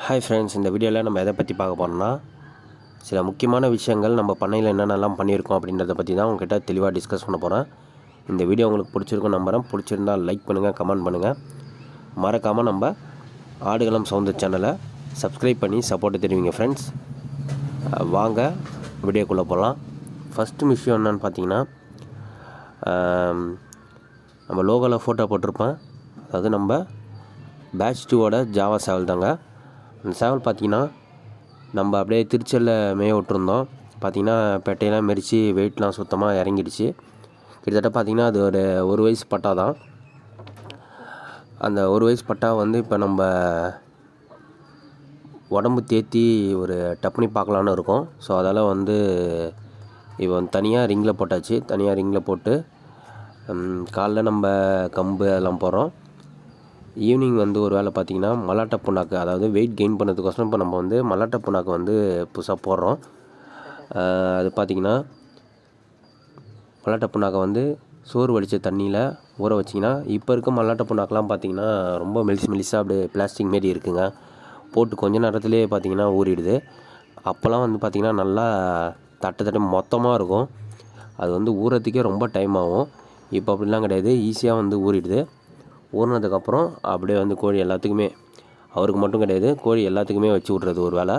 Hi friends, இந்த வீடியோவில் நம்ம எதை பற்றி பார்க்க போகிறோம்னா, சில முக்கியமான விஷயங்கள் நம்ம பண்ணையில் என்னென்னலாம் பண்ணியிருக்கோம் அப்படின்றத பற்றி தான் உங்ககிட்ட தெளிவாக டிஸ்கஸ் பண்ண போகிறேன். இந்த வீடியோ உங்களுக்கு பிடிச்சிருக்கும் நம்புகிறேன். பிடிச்சிருந்தால் லைக் பண்ணுங்கள், கமெண்ட் பண்ணுங்கள். மறக்காமல் நம்ம ஆடுகளம் சவுந்தர் சேனலை சப்ஸ்கிரைப் பண்ணி சப்போர்ட்டு தெரிவிங்க ஃப்ரெண்ட்ஸ். வாங்க வீடியோக்குள்ளே போகலாம். ஃபஸ்ட்டு விஷயம் என்னென்னு பார்த்தீங்கன்னா, நம்ம லோகோவில் ஃபோட்டோ போட்டிருப்பேன். அதாவது நம்ம பேட்ச் 2ஓட ஜாவா சேவல் தாங்க. அந்த சேவல் பார்த்திங்கன்னா நம்ம அப்படியே திருச்சலில் மேய விட்டுருந்தோம். பார்த்திங்கன்னா பெட்டையெல்லாம் மெரித்து வெயிட்லாம் சுத்தமாக இறங்கிடுச்சு. கிட்டத்தட்ட பார்த்திங்கன்னா அது ஒரு வயசு பட்டா தான். அந்த ஒரு வயசு பட்டா வந்து இப்போ நம்ம உடம்பு தேற்றி ஒரு டப்புனி பார்க்கலான்னு இருக்கோம். ஸோ அதால் வந்து இப்போ தனியாக ரிங்கில் போட்டாச்சு. தனியாக ரிங்கில் போட்டு காலைல நம்ம கம்பு அதெல்லாம் போடுறோம். ஈவினிங் வந்து ஒரு வேளை பார்த்திங்கன்னா மல்லாட்டை புண்ணாக்கு, அதாவது வெயிட் கெயின் பண்ணதுக்கோசரம் இப்போ நம்ம வந்து மல்லாட்டை புண்ணாக்கு வந்து புதுசாக போடுறோம். அது பார்த்திங்கன்னா மல்லாட்டை புண்ணாக்கை வந்து சோறு வடித்த தண்ணியில் ஊற வச்சிங்கன்னா, இப்போ இருக்க மல்லாட்டை புண்ணாக்கெலாம் பார்த்திங்கன்னா ரொம்ப மெலிசாக அப்படியே பிளாஸ்டிக் மாரி இருக்குங்க. போட்டு கொஞ்ச நேரத்துலேயே பார்த்திங்கன்னா ஊறிடுது. அப்போல்லாம் வந்து பார்த்திங்கன்னா நல்லா தட்டு மொத்தமாக இருக்கும். அது வந்து ஊறத்துக்கே ரொம்ப டைம் ஆகும். இப்போ அப்படிலாம் கிடையாது, ஈஸியாக வந்து ஊறிடுது. ஊறினதுக்கப்புறம் அப்படியே வந்து கோழி எல்லாத்துக்குமே, அவருக்கு மட்டும் கிடையாது, கோழி எல்லாத்துக்குமே வச்சு விட்றது ஒரு வேளை.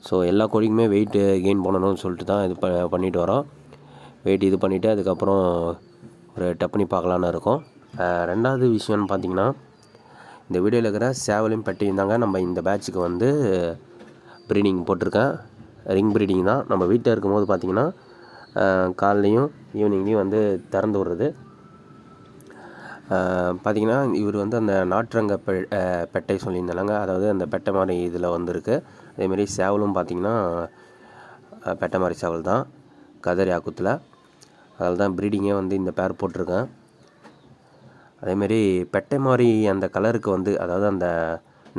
ஸோ எல்லா கோழிக்குமே வெயிட்டு கெயின் பண்ணணும்னு சொல்லிட்டு தான் இது பண்ணிட்டு வரோம். வெயிட் இது பண்ணிவிட்டு அதுக்கப்புறம் ஒரு டப்புனி பார்க்கலான்னு இருக்கோம். ரெண்டாவது விஷயம்னு பார்த்திங்கன்னா, இந்த வீடியோவில் இருக்கிற சேவலையும் பெட்டையும் தாங்க நம்ம இந்த பேட்சுக்கு வந்து ப்ரீடிங் போட்டிருக்கேன். ரிங் ப்ரீடிங் தான். நம்ம வீட்டில் இருக்கும்போது பார்த்திங்கன்னா காலைலையும் ஈவினிங்லேயும் வந்து திறந்து விடுறது. பார்த்திங்கன்னா இவர் வந்து அந்த நாட்டுரங்க பெட்டை சொல்லியிருந்தாங்க. அதாவது அந்த பெட்டை மாதிரி இதில் வந்திருக்கு. அதேமாரி சேவலும் பார்த்திங்கன்னா பெட்டை மாதிரி சேவல் தான், கதர் யாக்குத்தில். அதில் தான் ப்ரீடிங்கே வந்து இந்த பேர் போட்டிருக்கேன். அதேமாரி பெட்டை மாதிரி அந்த கலருக்கு வந்து, அதாவது அந்த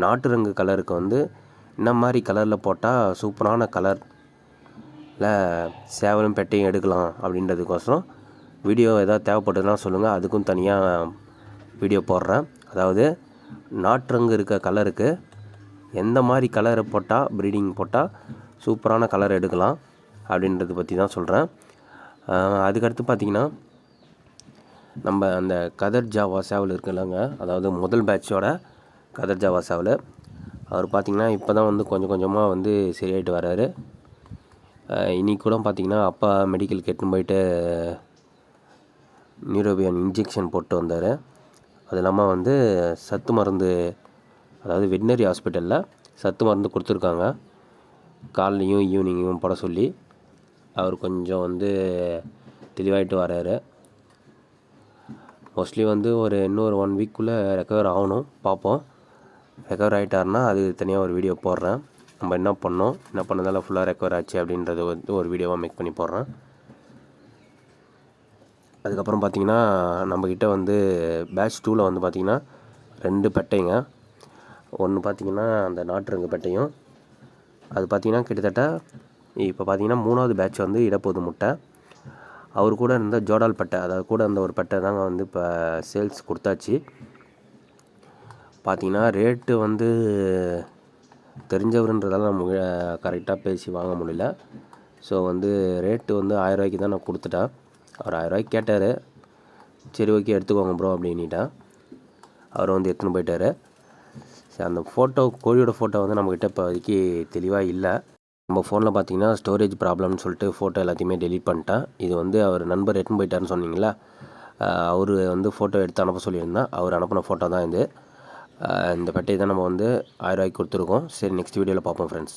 நாட்டுரங்கு கலருக்கு வந்து இந்த மாதிரி கலரில் போட்டால் சூப்பரான கலரில் சேவலும் பெட்டையும் எடுக்கலாம் அப்படின்றதுக்கோசரம் வீடியோ எதாவது தேவைப்பட்டதுன்னா சொல்லுங்கள், அதுக்கும் தனியாக வீடியோ போடுறேன். அதாவது நாட்டுரங்கு இருக்க கலருக்கு எந்த மாதிரி கலரை போட்டால் ப்ரீடிங் போட்டால் சூப்பரான கலர் எடுக்கலாம் அப்படின்றத பற்றி தான் சொல்கிறேன். அதுக்கடுத்து பார்த்திங்கன்னா, நம்ம அந்த கதர் ஜாவா சேவல் இருக்குல்லங்க, அதாவது முதல் பேட்சோட கதர் ஜாவா சேவல், அவர் பார்த்திங்கன்னா இப்போ தான் வந்து கொஞ்சம் கொஞ்சமாக வந்து சரியாயிட்டு வர்றாரு. இன்றைக்கி கூட பார்த்திங்கன்னா அப்பா மெடிக்கல் கெட்டுன்னு போயிட்டு நியூரோபியன் இன்ஜெக்ஷன் போட்டு வந்தார். அது இல்லாமல் வந்து சத்து மருந்து, அதாவது வெட்டினரி ஹாஸ்பிட்டலில் சத்து மருந்து கொடுத்துருக்காங்க. காலைலையும் ஈவினிங்கும் போட சொல்லி அவர் கொஞ்சம் வந்து தெளிவாயிட்டு வர்றாரு. மோஸ்ட்லி வந்து இன்னொரு 1 வீக்குள்ளே ரெக்கவர் ஆகணும். பார்ப்போம். ரெக்கவர் ஆகிட்டாருன்னா அது தனியாக ஒரு வீடியோ போடுறேன். நம்ம என்ன பண்ணதால் ஃபுல்லாக ரெக்கவர் ஆச்சு அப்படின்றத வந்து ஒரு வீடியோவாக மேக் பண்ணி போடுறேன். அதுக்கப்புறம் பார்த்திங்கன்னா நம்மக்கிட்ட வந்து பேட்ச் 2ல் வந்து பார்த்திங்கன்னா 2 பெட்டைங்க. ஒன்று பார்த்திங்கன்னா அந்த நாட்டுரங்கு பெட்டையும், அது பார்த்திங்கன்னா கிட்டத்தட்ட இப்போ பார்த்திங்கன்னா 3வது பேட்ச் வந்து இடப்போது முட்டை. அவர் கூட இருந்த ஜோடால் பெட்டை, அதாவது கூட இருந்த ஒரு பெட்டை தாங்க வந்து இப்போ சேல்ஸ் கொடுத்தாச்சு. பார்த்திங்கன்னா ரேட்டு வந்து தெரிஞ்சவருன்றதால நம்ம கரெக்டாக பேசி வாங்க முடியல. ஸோ வந்து ரேட்டு வந்து 1000 ரூபாய்க்கு தான் நான் கொடுத்துட்டேன். அவர் 1000 ரூபாய்க்கு கேட்டார். சரி ஓகே எடுத்துக்கோங்க ப்ரோ அப்படின்ட்டேன். அவர் வந்து எடுத்துன்னு போயிட்டார். சரி, அந்த ஃபோட்டோ, கோழியோட ஃபோட்டோ வந்து நம்மக்கிட்ட இப்போதைக்கு தெளிவாக இல்லை. நம்ம ஃபோனில் பார்த்திங்கன்னா ஸ்டோரேஜ் ப்ராப்ளம்னு சொல்லிட்டு ஃபோட்டோ எல்லாத்தையுமே டெலீட் பண்ணிட்டேன். இது வந்து அவர் நண்பர் எடுத்துன்னு போயிட்டாருன்னு சொன்னீங்களா, அவர் வந்து ஃபோட்டோ எடுத்து அனுப்ப சொல்லியிருந்தேன். அவர் அனுப்பின ஃபோட்டோ தான் இது. இந்த பெட்டையை தான் நம்ம வந்து 1000 ரூபாய்க்கு கொடுத்துருக்கோம். சரி, நெக்ஸ்ட் வீடியோவில் பார்ப்போம் ஃப்ரெண்ட்ஸ்.